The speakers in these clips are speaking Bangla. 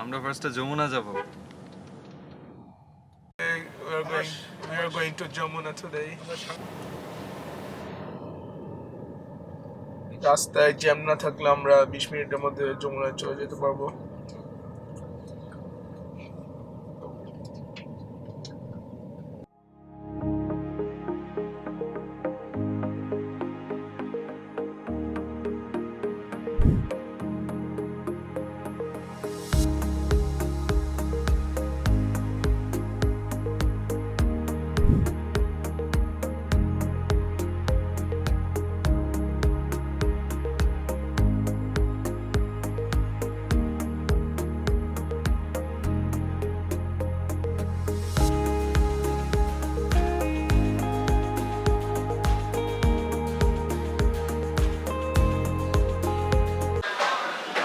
আমরা ফার্স্টে যমুনা যাব। We are going to Jamuna today. রাস্তায় জ্যাম না থাকলে আমরা 20 মিনিটের মধ্যে যমুনায় চলে যেতে পারবো।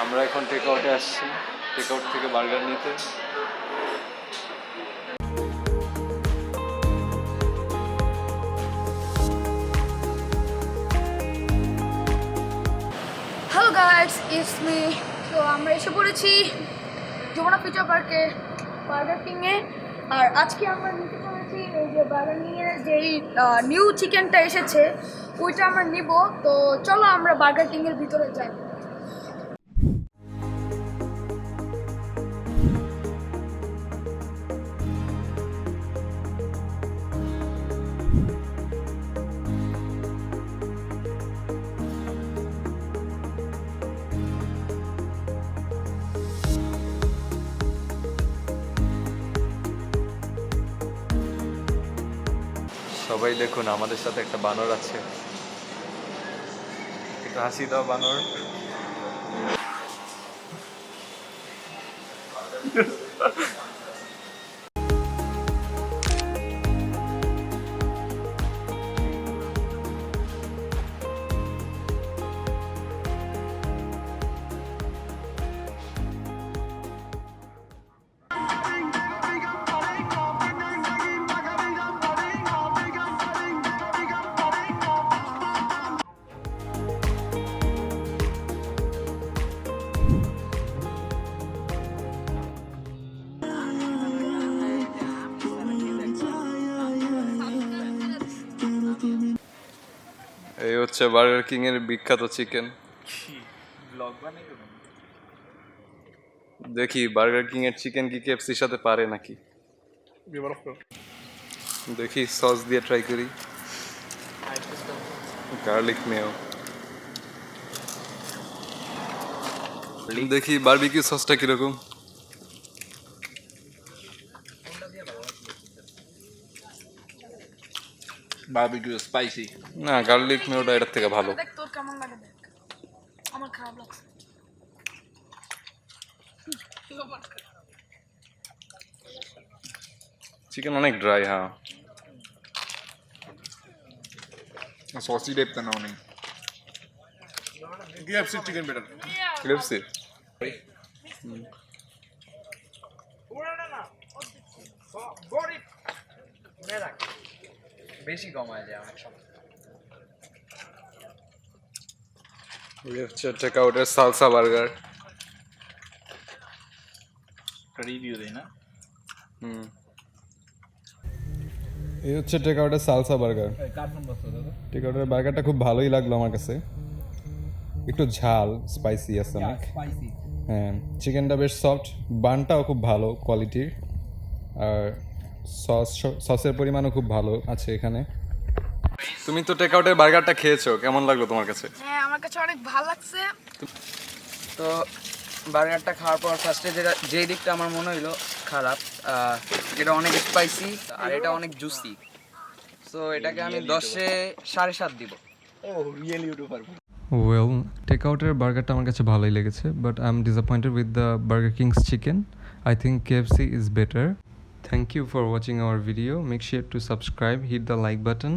আমরা এখন টেক আউটে আসছি, টেক আউট থেকে বার্গার নিতে। Hello guys, it's me. তো আমরা এসে পড়েছি যমুনা ফিউচার পার্কে বার্গার কিংয়ে। আর আজকে আমরা নিতে চলেছি এই যে বার্গার কিংয়ের যেই নিউ চিকেনটা এসেছে ওইটা আমরা নিব। তো চলো আমরা বার্গার কিংয়ের ভিতরে যাই। সবাই দেখুন, আমাদের সাথে একটা বানর আছে। একটু হাসি দাও বানর। এই হচ্ছে বার্গার কিং এর বিখ্যাত চিকেন। দেখি বার্গার কিং এর চিকেন কি কেএফসির সাথে পারে নাকি। দেখি সস দিয়ে ট্রাই করি। গার্লিক মেও। দেখি বারবিকিউ সসটা কিরকম। বারবিকিউ স্পাইসি না, গার্লিক মেওটা এটার থেকে ভালো। দেখ তোর কেমন লাগে, দেখ আমার খারাপ লাগছে। চিকেন অনেক ড্রাই। হ্যাঁ, সসি টাইপটা না অনেক। KFC chicken better. কেএফসি বেশি কমায় যায় অনেক সময়। এই হচ্ছে টেক আউটের সালসা বার্গার। রিভিউ দেই না। এই হচ্ছে টেক আউটের সালসা বার্গার। টেক আউটের বার্গারটা খুব ভালোই লাগলো আমার কাছে। একটু ঝাল, স্পাইসি আছে অনেক। হ্যাঁ, চিকেনটা বেশ সফট, বানটাও খুব ভালো কোয়ালিটির, আর সসের পরিমাণও খুব ভালো আছে এখানে। তুমি তো টেক আউটের বার্গারটা খেয়েছো, কেমন লাগলো তোমার কাছে? হ্যাঁ, আমার কাছে অনেক ভালো লাগছে। তো বার্গারটা খাওয়ার পর ফার্স্টে যেই দিকটা আমার মনে হইলো খারাপ, এটা অনেক স্পাইসি আর এটা অনেক জুসি। সো এটাকে আমি 10-এ 7.5 দিব। ও রিয়েল ইউটিউবার। ওয়েল, টেক আউটের বার্গারটা আমার কাছে ভালোই লেগেছে, but I am disappointed with the Burger King's chicken. I think KFC is better. Thank you for watching our video. Make sure to subscribe, hit the like button.